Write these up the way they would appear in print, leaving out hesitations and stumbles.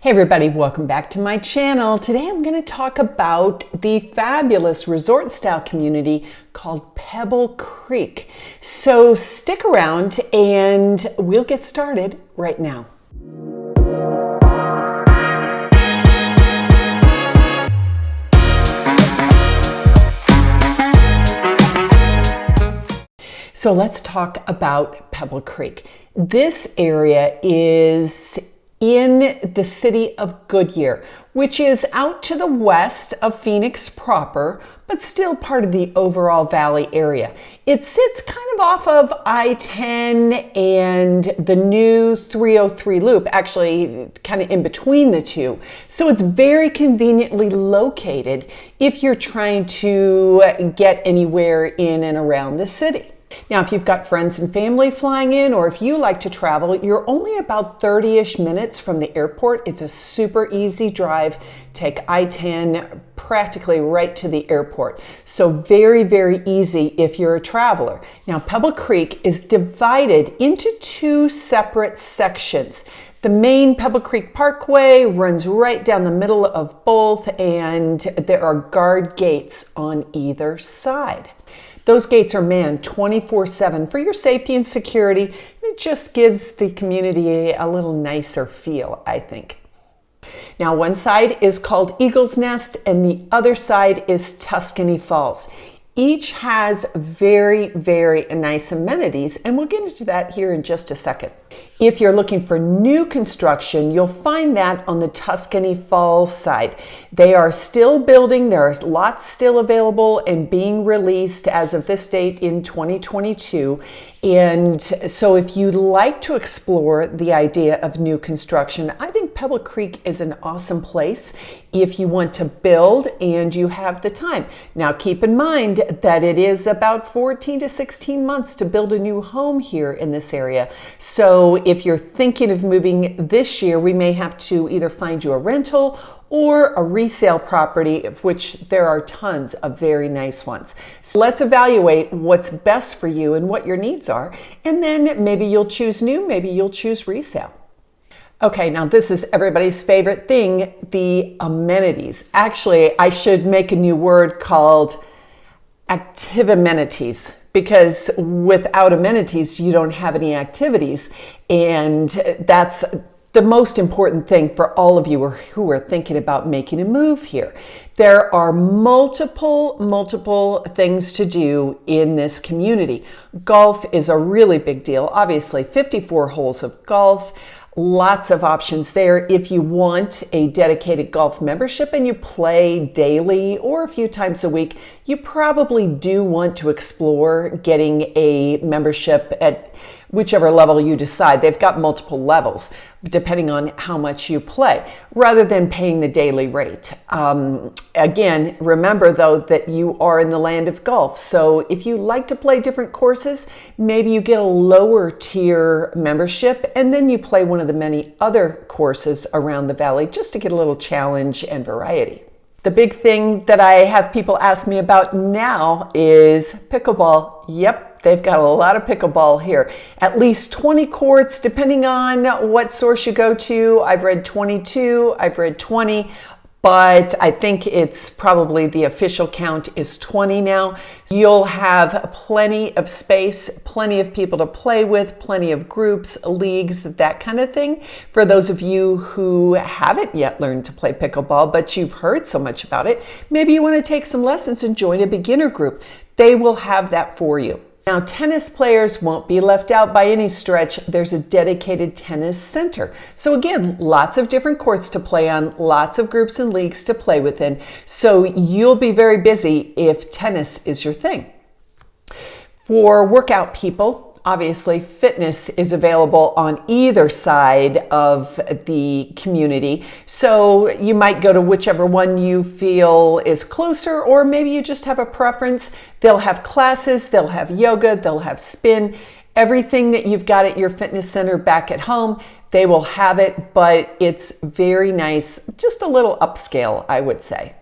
Hey everybody, welcome back to my channel. Today I'm going to talk about the fabulous resort style community called Pebble Creek. So stick around and we'll get started right now. So let's talk about Pebble Creek. This area is in the city of Goodyear, which is out to the west of Phoenix proper, but still part of the overall valley area. It sits kind of off of I-10 and the new 303 loop, actually kind of in between the two. So it's very conveniently located if you're trying to get anywhere in and around the city. Now, if you've got friends and family flying in, or if you like to travel, you're only about 30-ish minutes from the airport. It's a super easy drive. Take I-10 practically right to the airport. So very, very easy if you're a traveler. Now, Pebble Creek is divided into two separate sections. The main Pebble Creek Parkway runs right down the middle of both, and there are guard gates on either side. Those gates are manned 24/7 for your safety and security. It just gives the community a little nicer feel, I think. Now, one side is called Eagle's Nest and the other side is Tuscany Falls. Each has very, very nice amenities, and we'll get into that here in just a second. If you're looking for new construction, you'll find that on the Tuscany Falls side. They are still building. There's lots still available and being released as of this date in 2022. And so if you'd like to explore the idea of new construction, I think Pebble Creek is an awesome place if you want to build and you have the time. Now, keep in mind that it is about 14 to 16 months to build a new home here in this area. So if you're thinking of moving this year, we may have to either find you a rental or a resale property, of which there are tons of very nice ones. So let's evaluate what's best for you and what your needs are, and then maybe you'll choose new, maybe you'll choose resale. Okay, now this is everybody's favorite thing, the amenities. Actually, I should make a new word called active amenities, because without amenities, you don't have any activities. And that's the most important thing for all of you who are thinking about making a move here. There are multiple things to do in this community. Golf is a really big deal. Obviously, 54 holes of golf. Lots of options there. If you want a dedicated golf membership and you play daily or a few times a week, you probably do want to explore getting a membership at whichever level you decide. They've got multiple levels depending on how much you play, rather than paying the daily rate. Again, remember though that you are in the land of golf. So if you like to play different courses, maybe you get a lower tier membership and then you play one of the many other courses around the valley just to get a little challenge and variety. The big thing that I have people ask me about now is pickleball. Yep. They've got a lot of pickleball here. At least 20 courts, depending on what source you go to. I've read 22, I've read 20, but I think it's probably the official count is 20 now. You'll have plenty of space, plenty of people to play with, plenty of groups, leagues, that kind of thing. For those of you who haven't yet learned to play pickleball, but you've heard so much about it, maybe you want to take some lessons and join a beginner group. They will have that for you. Now, tennis players won't be left out by any stretch. There's a dedicated tennis center. So again, lots of different courts to play on, lots of groups and leagues to play within. So you'll be very busy if tennis is your thing. For workout people, obviously, fitness is available on either side of the community. So you might go to whichever one you feel is closer, or maybe you just have a preference. They'll have classes, they'll have yoga, they'll have spin. Everything that you've got at your fitness center back at home, they will have it, but it's very nice, just a little upscale, I would say.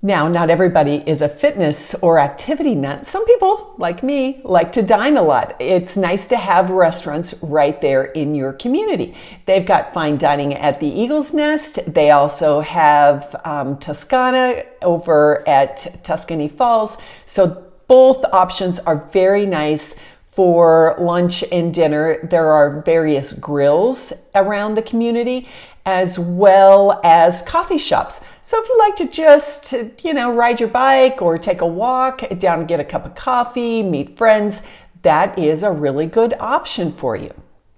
Now, not everybody is a fitness or activity nut. Some people, like me, like to dine a lot. It's nice to have restaurants right there in your community. They've got fine dining at the Eagle's Nest. They also have Toscana over at Tuscany Falls. So both options are very nice for lunch and dinner. There are various grills around the community, as well as coffee shops. So if you like to just, ride your bike or take a walk down and get a cup of coffee, meet friends, that is a really good option for you.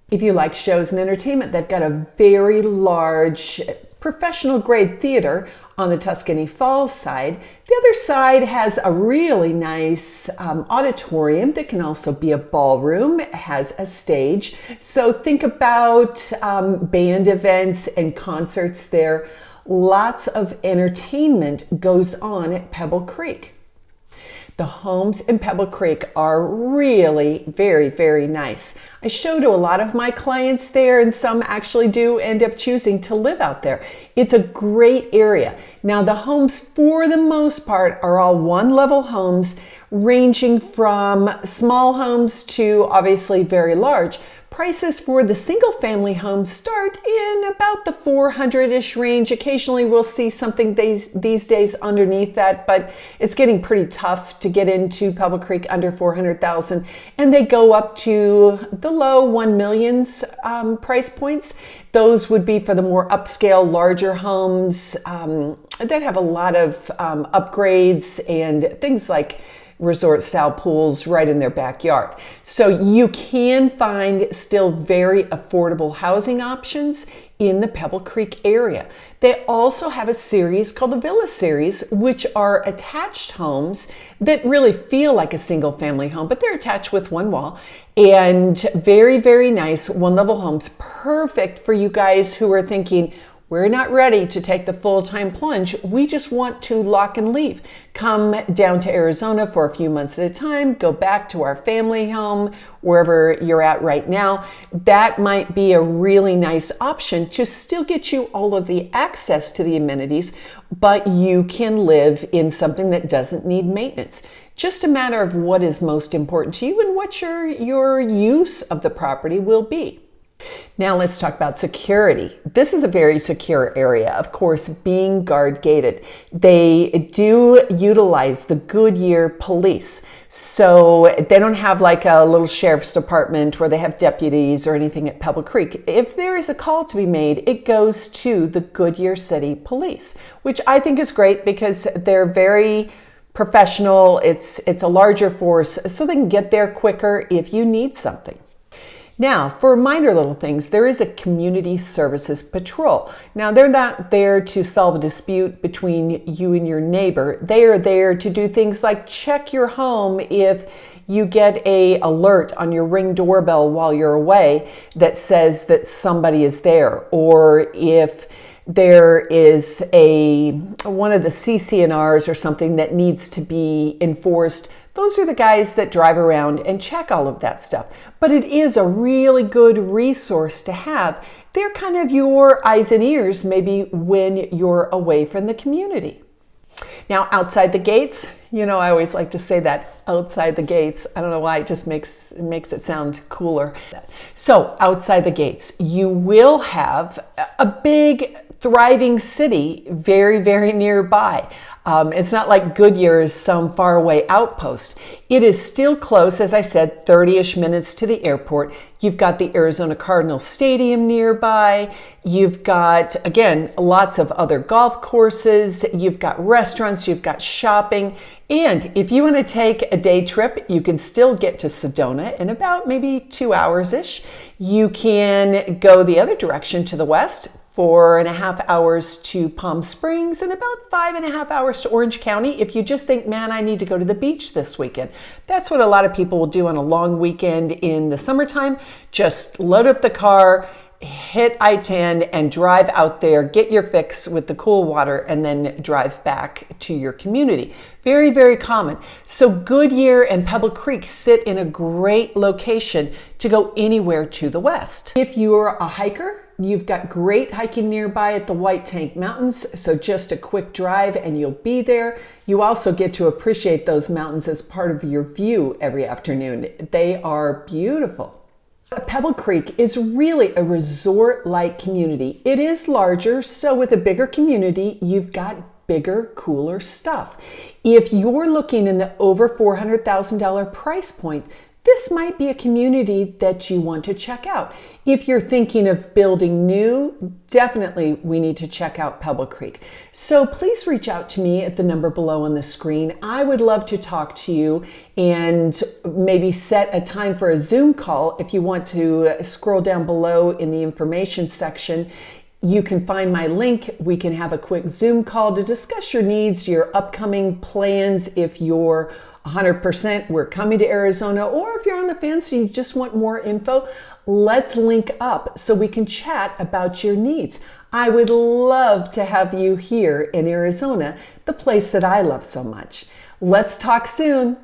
If you like shows and entertainment, they've got a very large professional grade theater on the Tuscany Falls side. The other side has a really nice auditorium that can also be a ballroom. It has a stage. So think about band events and concerts there. Lots of entertainment goes on at Pebble Creek. The homes in Pebble Creek are really very, very nice. I show to a lot of my clients there, and some actually do end up choosing to live out there. It's a great area. Now, the homes, for the most part, are all one-level homes, ranging from small homes to obviously very large. Prices for the single-family homes start in about the 400-ish range. Occasionally we'll see something these days underneath that, but it's getting pretty tough to get into Pebble Creek under 400,000, and they go up to the low 1 millions price points. Those would be for the more upscale, larger homes that have a lot of upgrades and things like resort style pools right in their backyard. So you can find still very affordable housing options in the Pebble Creek area. They also have a series called the Villa Series, which are attached homes that really feel like a single family home, but they're attached with one wall, and very, very nice one-level homes, perfect for you guys who are thinking, we're not ready to take the full-time plunge. We just want to lock and leave. Come down to Arizona for a few months at a time, go back to our family home, wherever you're at right now. That might be a really nice option to still get you all of the access to the amenities, but you can live in something that doesn't need maintenance. Just a matter of what is most important to you and what your use of the property will be. Now let's talk about security. This is a very secure area, of course, being guard gated. They do utilize the Goodyear police. So they don't have like a little sheriff's department where they have deputies or anything at Pebble Creek. If there is a call to be made, it goes to the Goodyear City Police, which I think is great because they're very professional. It's a larger force, so they can get there quicker if you need something. Now, for minor little things, there is a community services patrol. Now, they're not there to solve a dispute between you and your neighbor. They are there to do things like check your home if you get an alert on your Ring doorbell while you're away that says that somebody is there, or if there is one of the CCNRs or something that needs to be enforced. Those are the guys that drive around and check all of that stuff. But it is a really good resource to have. They're kind of your eyes and ears maybe when you're away from the community. Now, outside the gates, I always like to say that, outside the gates. I don't know why, it just makes it sound cooler. So outside the gates, you will have a big thriving city very, very nearby. It's not like Goodyear is some faraway outpost. It is still close, as I said, 30-ish minutes to the airport. You've got the Arizona Cardinals Stadium nearby. You've got, again, lots of other golf courses. You've got restaurants. You've got shopping. And if you want to take a day trip, you can still get to Sedona in about maybe 2 hours-ish. You can go the other direction to the west, 4.5 hours to Palm Springs, and about 5.5 hours to Orange County if you just think, man, I need to go to the beach this weekend. That's what a lot of people will do on a long weekend in the summertime. Just load up the car, hit I-10 and drive out there, get your fix with the cool water, and then drive back to your community. Very, very common. So Goodyear and Pebble Creek sit in a great location to go anywhere to the west. If you're a hiker, You've got great hiking nearby at the White Tank Mountains, so just a quick drive and you'll be there. You also get to appreciate those mountains as part of your view every afternoon. They are beautiful. Pebble Creek is really a resort-like community. It is larger, so with a bigger community, you've got bigger, cooler stuff. If you're looking in the over $400,000 price point, this might be a community that you want to check out. If you're thinking of building new, definitely we need to check out Pebble Creek. So please reach out to me at the number below on the screen. I would love to talk to you and maybe set a time for a Zoom call. If you want to scroll down below in the information section, you can find my link. We can have a quick Zoom call to discuss your needs, your upcoming plans. If you're 100% we're coming to Arizona, or if you're on the fence and you just want more info, let's link up so we can chat about your needs. I would love to have you here in Arizona, the place that I love so much. Let's talk soon.